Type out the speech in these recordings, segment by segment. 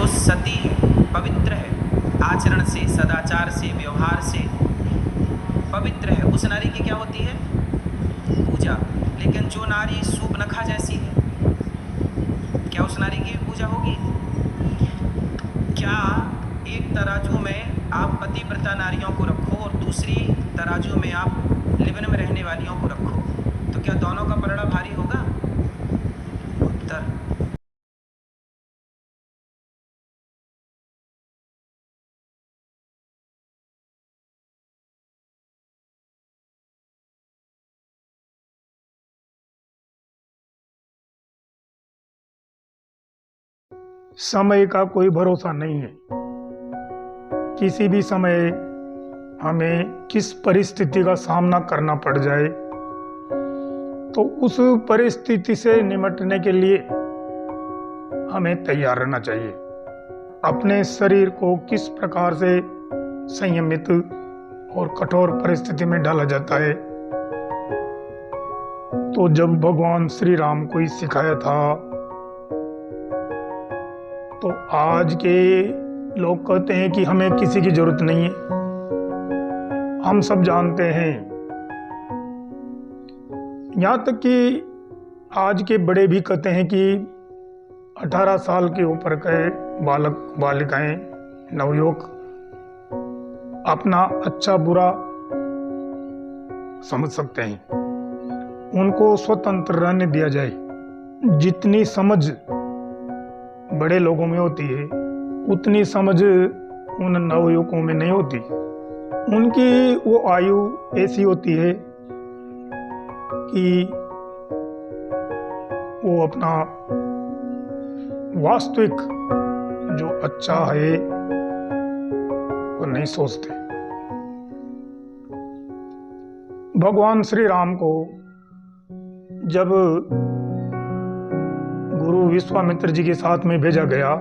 जो सती है, पवित्र है, आचरण से, सदाचार से, व्यवहार से पवित्र है, उस नारी की क्या होती है? पूजा। लेकिन जो नारी सूर्पनखा जैसी है, क्या उस नारी की पूजा होगी? क्या एक तराजू में आप पतिव्रता नारियों को रखो और दूसरी तराजू में आप लिवन में रहने वालियों को रखो, तो क्या दोनों का पलड़ा भारी होगा? उत्तर। समय का कोई भरोसा नहीं है। किसी भी समय हमें किस परिस्थिति का सामना करना पड़ जाए, तो उस परिस्थिति से निपटने के लिए हमें तैयार रहना चाहिए। अपने शरीर को किस प्रकार से संयमित और कठोर परिस्थिति में डाला जाता है, तो जब भगवान श्री राम को ही सिखाया था, तो आज के लोग कहते हैं कि हमें किसी की जरूरत नहीं है। हम सब जानते हैं, यहाँ तक कि आज के बड़े भी कहते हैं कि 18 साल के ऊपर के बालक बालिकाएं, नवयुवक अपना अच्छा बुरा समझ सकते हैं, उनको स्वतंत्र रहने दिया जाए। जितनी समझ बड़े लोगों में होती है, उतनी समझ उन नवयुवकों में नहीं होती। उनकी वो आयु ऐसी होती है कि वो अपना वास्तविक जो अच्छा है वो नहीं सोचते। भगवान श्री राम को जब गुरु विश्वामित्र जी के साथ में भेजा गया,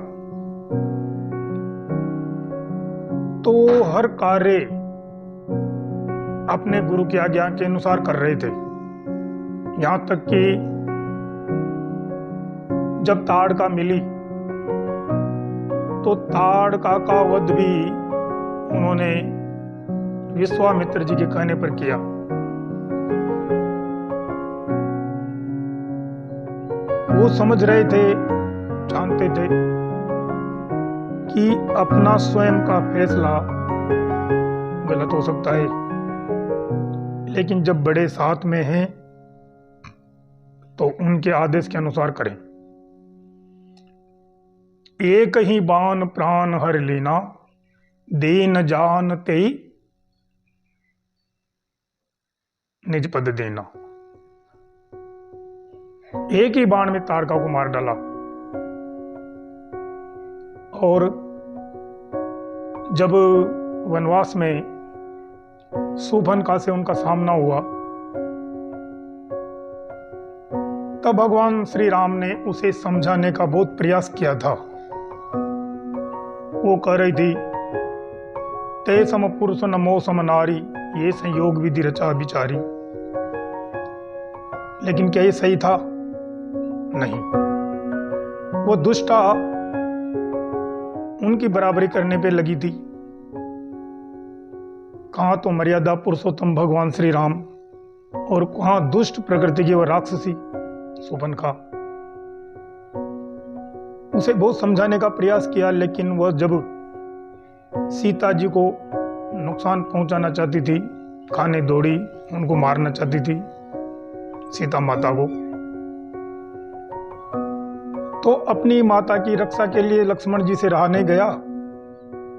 तो हर कार्य अपने गुरु की आज्ञा के अनुसार कर रहे थे। यहां तक कि जब ताड़का मिली, तो ताड़का का वध भी उन्होंने विश्वामित्र जी के कहने पर किया। वो समझ रहे थे, जानते थे कि अपना स्वयं का फैसला गलत हो सकता है, लेकिन जब बड़े साथ में हैं तो उनके आदेश के अनुसार करें। एक ही बाण प्राण हर लीना, दीन जान तेई निज पद देना। एक ही बाण में ताड़का को मार डाला, और जब वनवास में शूर्पणखा से उनका सामना हुआ, तब भगवान श्री राम ने उसे समझाने का बहुत प्रयास किया था। वो कह रही थी, ते सम पुरुष नमो सम नारी, ये संयोग विधि रचा विचारी। लेकिन क्या ये सही था? नहीं। वो दुष्टा उनकी बराबरी करने पे लगी थी। कहां तो मर्यादा पुरुषोत्तम भगवान श्री राम, और कहां दुष्ट प्रकृति की वो राक्षसी शूर्पणखा। उसे बहुत समझाने का प्रयास किया, लेकिन वह जब सीता जी को नुकसान पहुंचाना चाहती थी, खाने दौड़ी, उनको मारना चाहती थी, सीता माता को, तो अपनी माता की रक्षा के लिए लक्ष्मण जी से रहा नहीं गया,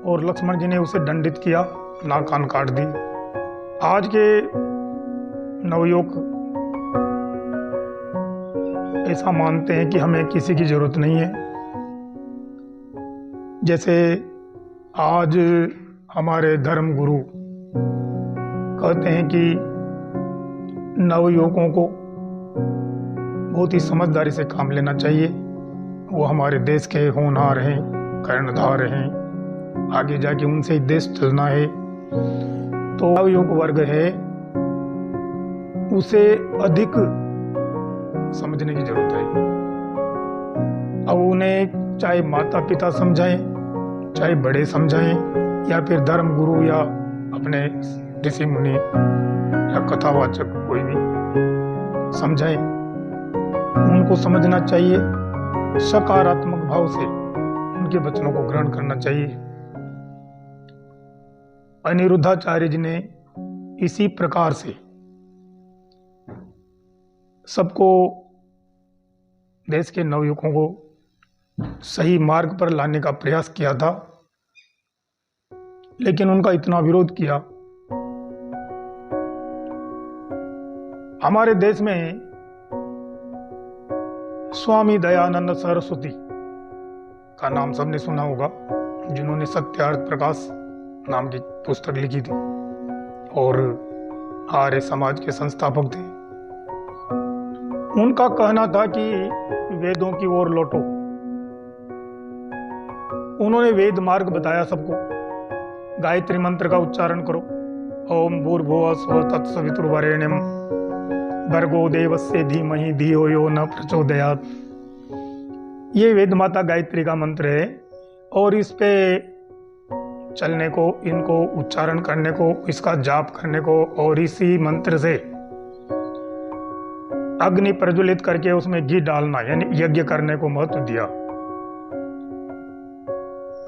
और लक्ष्मण जी ने उसे दंडित किया, नाक कान काट दी। आज के नवयुवक ऐसा मानते हैं कि हमें किसी की जरूरत नहीं है। जैसे आज हमारे धर्म गुरु कहते हैं कि नवयुवकों को बहुत ही समझदारी से काम लेना चाहिए, वो हमारे देश के होनहार हैं, कर्णधार हैं, आगे जाके उनसे ही देश चलना है। तो नवयुवक वर्ग है, उसे अधिक समझने की जरूरत है। अब उन्हें चाहे माता पिता समझाएं, चाहे बड़े समझाएं, या फिर धर्म गुरु या अपने ऋषि मुनि या कथावाचक कोई भी समझाएं, उनको समझना चाहिए, सकारात्मक भाव से उनके वचनों को ग्रहण करना चाहिए। अनिरुद्धाचार्य जी ने इसी प्रकार से सबको, देश के नवयुवकों को सही मार्ग पर लाने का प्रयास किया था, लेकिन उनका इतना विरोध किया। हमारे देश में स्वामी दयानंद सरस्वती का नाम सबने सुना होगा, जिन्होंने सत्यार्थ प्रकाश नाम की पुस्तक लिखी थी और आर्य समाज के संस्थापक थे। उनका कहना था कि वेदों की ओर लौटो। उन्होंने वेद मार्ग बताया सबको। गायत्री मंत्र का उच्चारण करो, ओम भूर्भुवः स्वः तत्सवितुर्वरेण्यं भर्गो देवस्य धीमहि धियो यो न प्रचोदयात्। ये वेद माता गायत्री का मंत्र है और इस पे चलने को, इनको उच्चारण करने को, इसका जाप करने को और इसी मंत्र से अग्नि प्रज्वलित करके उसमें घी डालना यानी यज्ञ करने को महत्व दिया।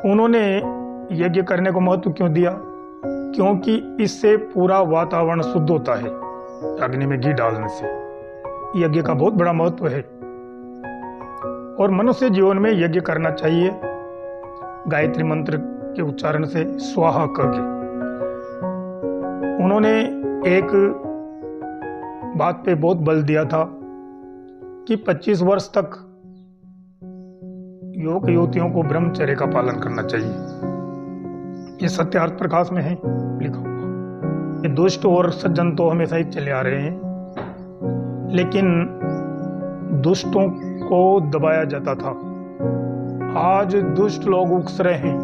उन्होंने यज्ञ करने को महत्व क्यों दिया? क्योंकि इससे पूरा वातावरण शुद्ध होता है। अग्नि में घी डालने से यज्ञ का बहुत बड़ा महत्व है और मनुष्य जीवन में यज्ञ करना चाहिए गायत्री मंत्र के उच्चारण से, स्वाहा करके। उन्होंने एक बात पे बहुत बल दिया था कि 25 वर्ष तक युवक युवतियों को ब्रह्मचर्य का पालन करना चाहिए। ये सत्यार्थ प्रकाश में है लिखा हुआ। ये दुष्ट और सज्जन तो हमेशा ही चले आ रहे हैं, लेकिन दुष्टों को दबाया जाता था। आज दुष्ट लोग उकस रहे हैं,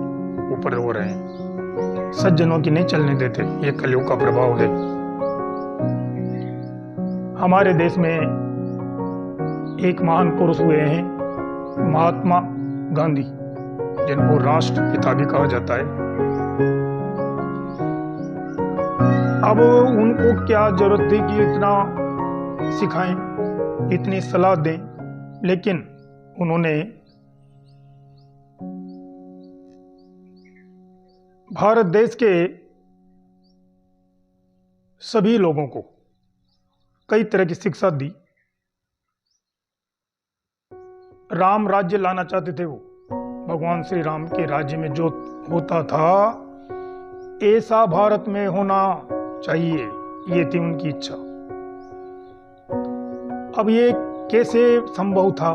ऊपर हो रहे हैं, सज्जनों की नहीं चलने देते। ये कलयुग का प्रभाव है। हमारे देश में एक महान पुरुष हुए हैं, महात्मा गांधी, जिनको राष्ट्रपिता भी कहा जाता है। अब उनको क्या जरूरत थी कि इतना सिखाएं, इतनी सलाह दें, लेकिन उन्होंने भारत देश के सभी लोगों को कई तरह की शिक्षा दी। राम राज्य लाना चाहते थे वो। भगवान श्री राम के राज्य में जो होता था ऐसा भारत में होना चाहिए, ये थी उनकी इच्छा। अब ये कैसे संभव था?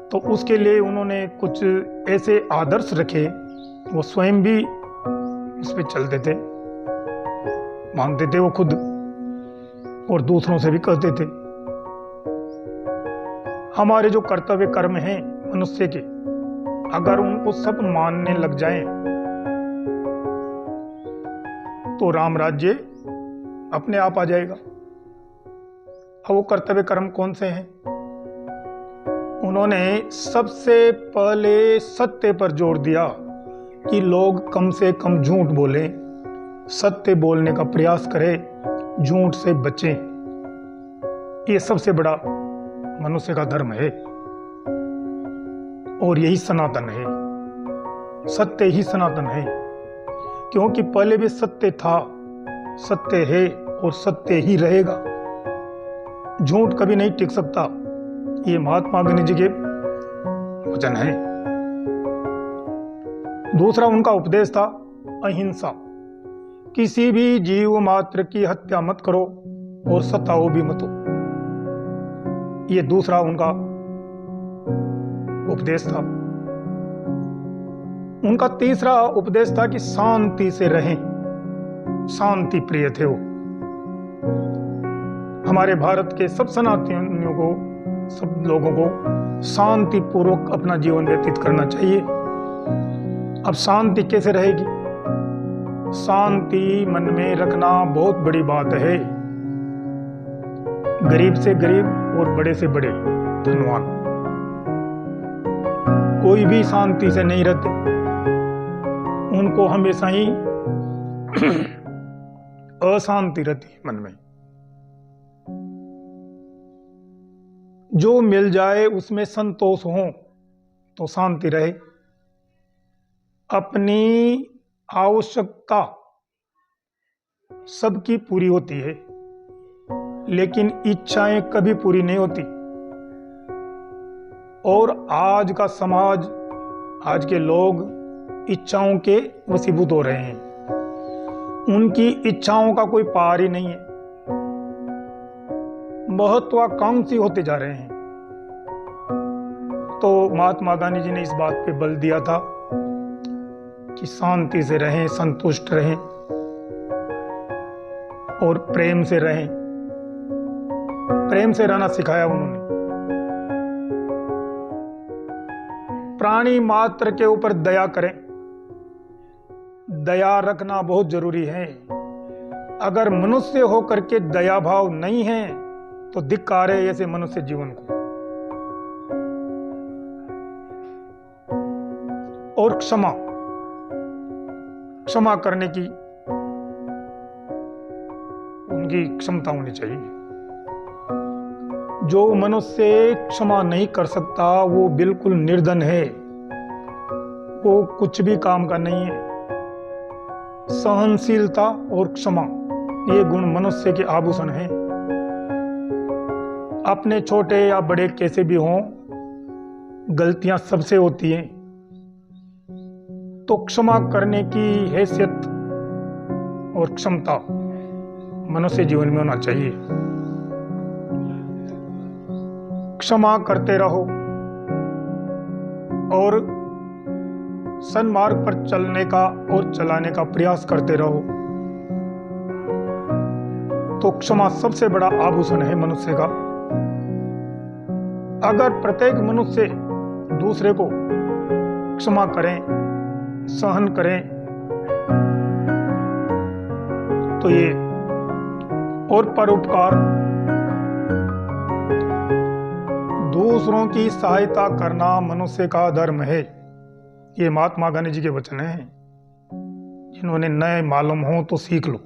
तो उसके लिए उन्होंने कुछ ऐसे आदर्श रखे, वो स्वयं भी उस पर चलते थे, मानते थे वो खुद, और दूसरों से भी कहते थे। हमारे जो कर्तव्य कर्म हैं मनुष्य के, अगर उनको सब मानने लग जाएं तो राम राज्य अपने आप आ जाएगा। अब वो कर्तव्य कर्म कौन से हैं? उन्होंने सबसे पहले सत्य पर जोर दिया कि लोग कम से कम झूठ बोलें, सत्य बोलने का प्रयास करें, झूठ से बचें। ये सबसे बड़ा मनुष्य का धर्म है और यही सनातन है। सत्य ही सनातन है, क्योंकि पहले भी सत्य था, सत्य है और सत्य ही रहेगा। झूठ कभी नहीं टिक सकता। ये महात्मा गांधी जी के वचन है। दूसरा उनका उपदेश था अहिंसा। किसी भी जीव मात्र की हत्या मत करो और सताओ भी मत। ये दूसरा उनका उपदेश था। उनका तीसरा उपदेश था कि शांति से रहें। शांति प्रिय थे वो। हमारे भारत के सब सनातनियों को, सब लोगों को शांति पूर्वक अपना जीवन व्यतीत करना चाहिए। अब शांति कैसे रहेगी? शांति मन में रखना बहुत बड़ी बात है। गरीब से गरीब और बड़े से बड़े धनवान कोई भी शांति से नहीं रहते, उनको हमेशा ही अशांति रहती है मन में। जो मिल जाए उसमें संतोष हो तो शांति रहे। अपनी आवश्यकता सबकी पूरी होती है, लेकिन इच्छाएं कभी पूरी नहीं होती। और आज का समाज, आज के लोग इच्छाओं के वशीभूत हो रहे हैं। उनकी इच्छाओं का कोई पार ही नहीं है, महत्वाकांक्षी होते जा रहे हैं। तो महात्मा गांधी जी ने इस बात पे बल दिया था कि शांति से रहें, संतुष्ट रहें और प्रेम से रहें। प्रेम से रहना सिखाया उन्होंने। प्राणी मात्र के ऊपर दया करें। दया रखना बहुत जरूरी है। अगर मनुष्य होकर के दया भाव नहीं है तो धिक्कार है ऐसे मनुष्य जीवन को। और क्षमा करने की उनकी क्षमता होनी चाहिए। जो मनुष्य क्षमा नहीं कर सकता वो बिल्कुल निर्धन है, वो कुछ भी काम का नहीं है। सहनशीलता और क्षमा ये गुण मनुष्य के आभूषण हैं। अपने छोटे या बड़े कैसे भी हों, गलतियां सबसे होती हैं, तो क्षमा करने की हैसियत और क्षमता मनुष्य जीवन में होना चाहिए। क्षमा करते रहो और सन्मार्ग पर चलने का और चलाने का प्रयास करते रहो, तो क्षमा सबसे बड़ा आभूषण है मनुष्य का। अगर प्रत्येक मनुष्य दूसरे को क्षमा करें, सहन करें, तो ये और परोपकार, दूसरों की सहायता करना मनुष्य का धर्म है। ये महात्मा गांधी जी के वचन हैं, जिन्होंने नए मालूम हो तो सीख लो।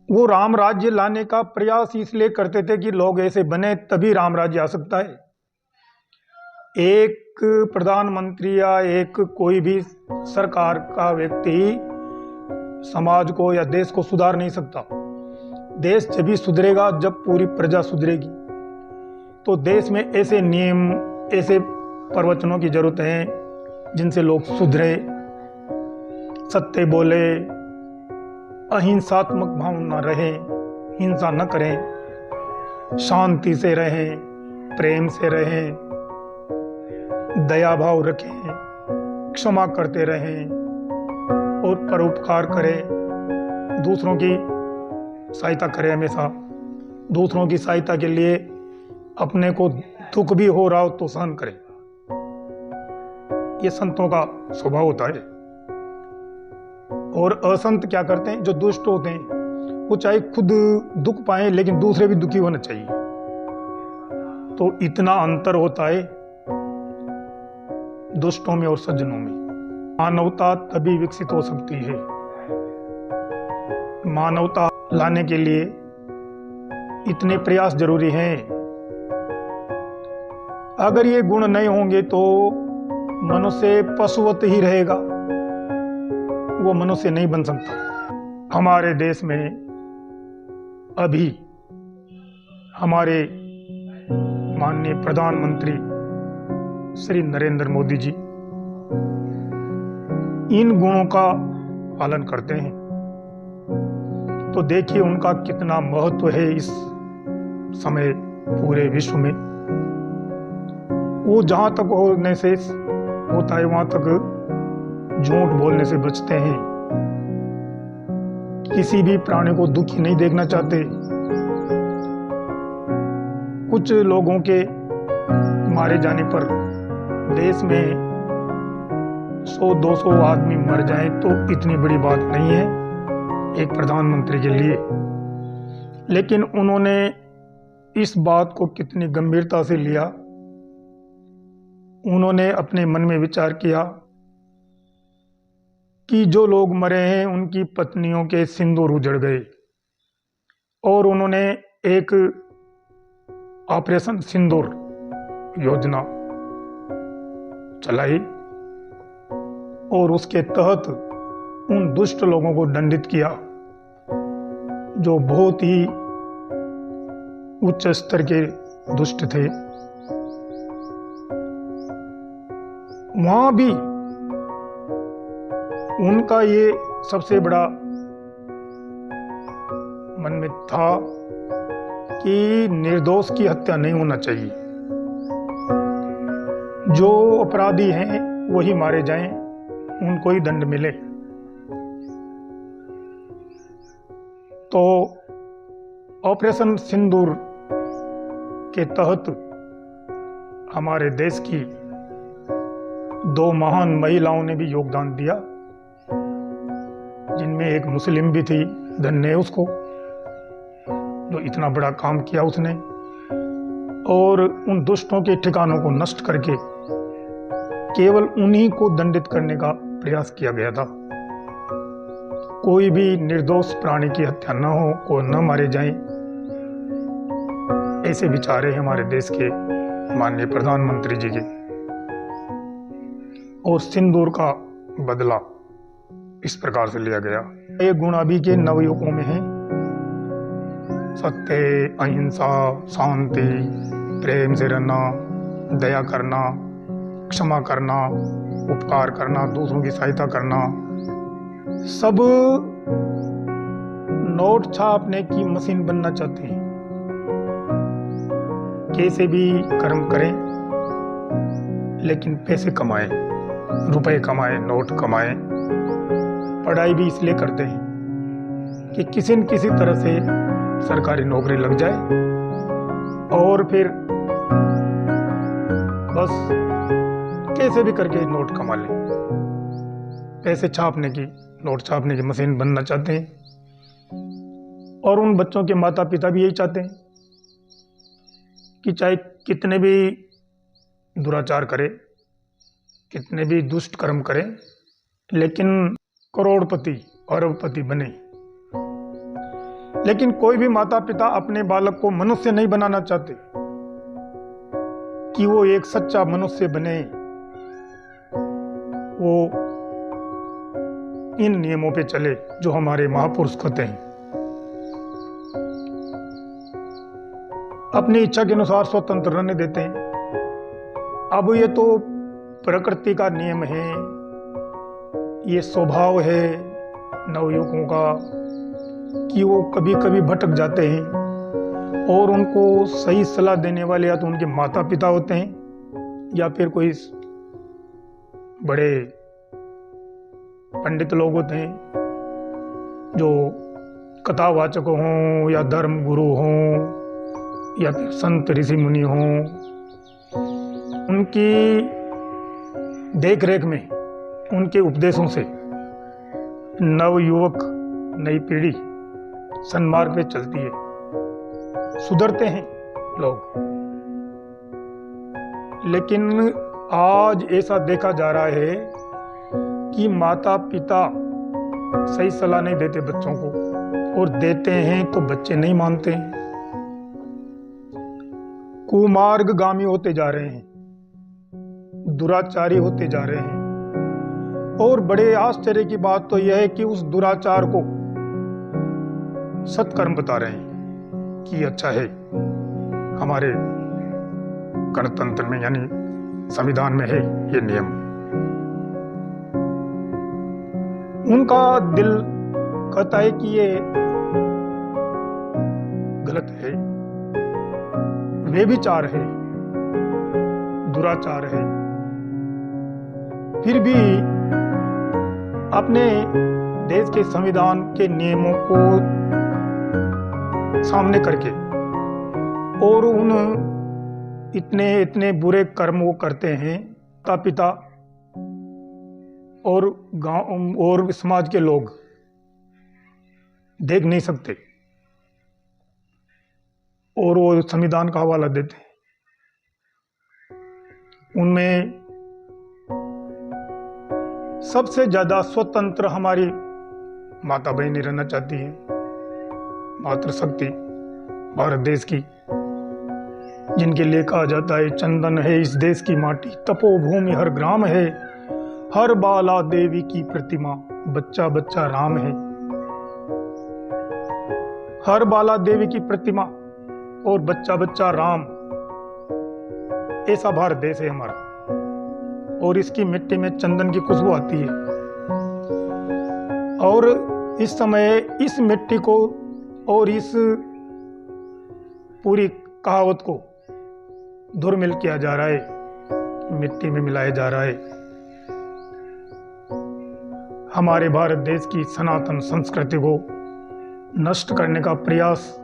वो राम राज्य लाने का प्रयास इसलिए करते थे कि लोग ऐसे बने तभी राम राज्य आ सकता है। एक प्रधानमंत्री या एक कोई भी सरकार का व्यक्ति समाज को या देश को सुधार नहीं सकता। देश जब सुधरेगा जब पूरी प्रजा सुधरेगी। तो देश में ऐसे नियम, ऐसे प्रवचनों की जरूरत है जिनसे लोग सुधरे, सत्य बोले, अहिंसात्मक भावना रहे, हिंसा न करें, शांति से रहें, प्रेम से रहें, दया भाव रखें, क्षमा करते रहें और परोपकार करें, दूसरों की सहायता करें। हमेशा दूसरों की सहायता के लिए अपने को दुख भी हो रहा हो तो सहन करें। ये संतों का स्वभाव होता है। और असंत क्या करते हैं? जो दुष्ट होते हैं वो चाहे खुद दुख पाए लेकिन दूसरे भी दुखी होना चाहिए। तो इतना अंतर होता है दुष्टों में और सज्जनों में। मानवता तभी विकसित हो सकती है। मानवता लाने के लिए इतने प्रयास जरूरी हैं। अगर ये गुण नहीं होंगे तो मनुष्य पशुवत ही रहेगा, वो मनुष्य नहीं बन सकता। हमारे देश में अभी हमारे माननीय प्रधानमंत्री श्री नरेंद्र मोदी जी इन गुणों का पालन करते हैं। तो देखिए उनका कितना महत्व है इस समय पूरे विश्व में। वो जहां तक होने से होता है वहां तक झूठ बोलने से बचते हैं, किसी भी प्राणी को दुखी नहीं देखना चाहते। कुछ लोगों के मारे जाने पर देश में 100-200 आदमी मर जाए तो इतनी बड़ी बात नहीं है एक प्रधानमंत्री के लिए। लेकिन उन्होंने इस बात को कितनी गंभीरता से लिया उन्होंने अपने मन में विचार किया कि जो लोग मरे हैं उनकी पत्नियों के सिंदूर उजड़ गए, और उन्होंने एक ऑपरेशन सिंदूर योजना चलाई और उसके तहत उन दुष्ट लोगों को दंडित किया जो बहुत ही उच्च स्तर के दुष्ट थे। वहां भी उनका ये सबसे बड़ा मन में था कि निर्दोष की हत्या नहीं होना चाहिए, जो अपराधी हैं वही मारे जाएं, उनको ही दंड मिले। तो ऑपरेशन सिंदूर के तहत हमारे देश की 2 महान महिलाओं ने भी योगदान दिया, जिनमें एक मुस्लिम भी थी, धन्य है उसको, जो इतना बड़ा काम किया उसने, और उन दुष्टों के ठिकानों को नष्ट करके केवल उन्हीं को दंडित करने का प्रयास किया गया था। कोई भी निर्दोष प्राणी की हत्या न हो, को न मारे जाएं, ऐसे विचार है हमारे देश के माननीय प्रधानमंत्री जी के। और सिंदूर का बदला इस प्रकार से लिया गया। ये गुण अभी के नवयुवकों में है: सत्य, अहिंसा, शांति, प्रेम से रहना, दया करना, क्षमा करना, उपकार करना, दूसरों की सहायता करना। सब नोट छापने की मशीन बनना चाहते हैं। कैसे भी कर्म करें, लेकिन पैसे कमाएं, रुपए कमाएं, नोट कमाएं। पढ़ाई भी इसलिए करते हैं कि किसी न किसी तरह से सरकारी नौकरी लग जाए और फिर बस कैसे भी करके नोट कमा लें। पैसे छापने की, नोट छापने की मशीन बनना चाहते हैं। और उन बच्चों के माता पिता भी यही चाहते हैं कि चाहे कितने भी दुराचार करें, कितने भी दुष्ट कर्म करें, लेकिन करोड़पति, अरबपति बने। लेकिन कोई भी माता पिता अपने बालक को मनुष्य नहीं बनाना चाहते कि वो एक सच्चा मनुष्य बने। वो इन नियमों पे चले जो हमारे महापुरुष कहते हैं। अपनी इच्छा के अनुसार स्वतंत्र रहने देते हैं। अब ये तो प्रकृति का नियम है, ये स्वभाव है नवयुवकों का कि वो कभी कभी भटक जाते हैं, और उनको सही सलाह देने वाले या तो उनके माता पिता होते हैं या फिर कोई बड़े पंडित लोग होते हैं जो कथावाचक हों या धर्म गुरु हों या फिर संत ऋषि मुनि हों। उनकी देख रेख में, उनके उपदेशों से नवयुवक, नई पीढ़ी सन्मार्ग पे चलती है, सुधरते हैं लोग। लेकिन आज ऐसा देखा जा रहा है कि माता पिता सही सलाह नहीं देते बच्चों को, और देते हैं तो बच्चे नहीं मानते हैं। कुमार्गगामी होते जा रहे हैं, दुराचारी होते जा रहे हैं। और बड़े आश्चर्य की बात तो यह है कि उस दुराचार को सत्कर्म बता रहे हैं कि अच्छा है। हमारे गणतंत्र में यानी संविधान में है ये नियम। उनका दिल कहता है कि ये गलत है, व्यभिचार है, दुराचार है। फिर भी अपने देश के संविधान के नियमों को सामने करके और उन इतने बुरे कर्म वो करते हैं, माता पिता और गांव और समाज के लोग देख नहीं सकते और वो संविधान का हवाला देते हैं। उनमें सबसे ज्यादा स्वतंत्र हमारी माता बहनी रहना चाहती है। मातृशक्ति भारत देश की, जिनके लिए कहा जाता है चंदन है इस देश की माटी, तपोभूमि हर ग्राम है, हर बाला देवी की प्रतिमा, बच्चा बच्चा राम है। हर बाला देवी की प्रतिमा और बच्चा बच्चा राम, ऐसा भारत देश है हमारा। और इसकी मिट्टी में चंदन की खुशबू आती है। और इस समय इस मिट्टी को और इस पूरी कहावत को धूमिल किया जा रहा है, मिट्टी में मिलाया जा रहा है। हमारे भारत देश की सनातन संस्कृति को नष्ट करने का प्रयास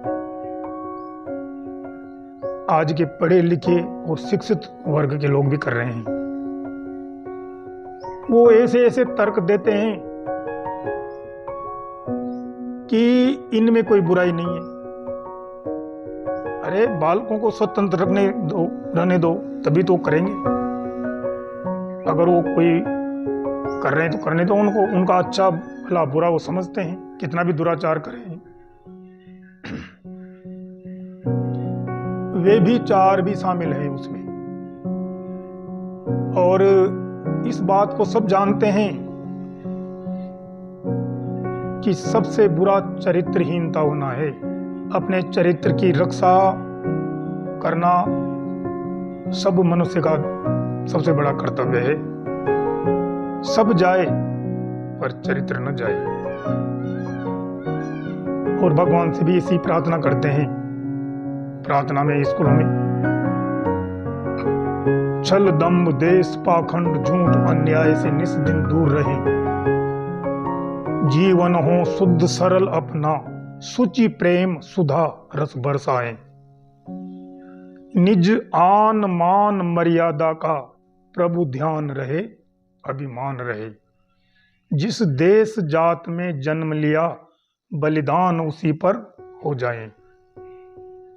आज के पढ़े लिखे और शिक्षित वर्ग के लोग भी कर रहे हैं। वो ऐसे ऐसे तर्क देते हैं कि इनमें कोई बुराई नहीं है। अरे बालकों को स्वतंत्र रहने दो तभी तो करेंगे। अगर वो कोई कर रहे हैं तो करने दो उनको, उनका अच्छा भला बुरा वो समझते हैं, कितना भी दुराचार करें। वे भी चार भी शामिल है उसमें। और इस बात को सब जानते हैं कि सबसे बुरा चरित्रहीनता होना है। अपने चरित्र की रक्षा करना सब मनुष्य का सबसे बड़ा कर्तव्य है। सब जाए पर चरित्र न जाए। और भगवान से भी इसी प्रार्थना करते हैं। प्रार्थना में स्कूलों में छल दम्भ देश पाखंड झूठ अन्याय से निस्दिन दूर रहे, जीवन हो शुद्ध सरल अपना, सुचि प्रेम सुधा रस बरसाए, निज आन मान मर्यादा का प्रभु ध्यान रहे अभिमान रहे, जिस देश जात में जन्म लिया बलिदान उसी पर हो जाए।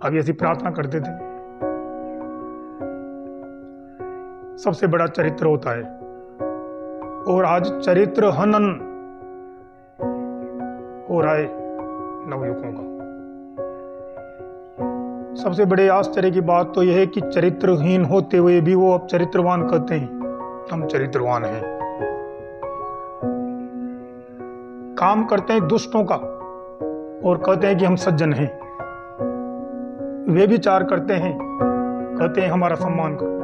अभी ऐसी प्रार्थना करते थे। सबसे बड़ा चरित्र होता है। और आज चरित्र हनन हो रहा है नवयुवकों का। सबसे बड़े आश्चर्य की बात तो यह है कि चरित्रहीन होते हुए भी वो अब चरित्रवान कहते हैं हम चरित्रवान हैं। काम करते हैं दुष्टों का और कहते हैं कि हम सज्जन हैं। वे विचार करते हैं, कहते हैं हमारा सम्मान करो।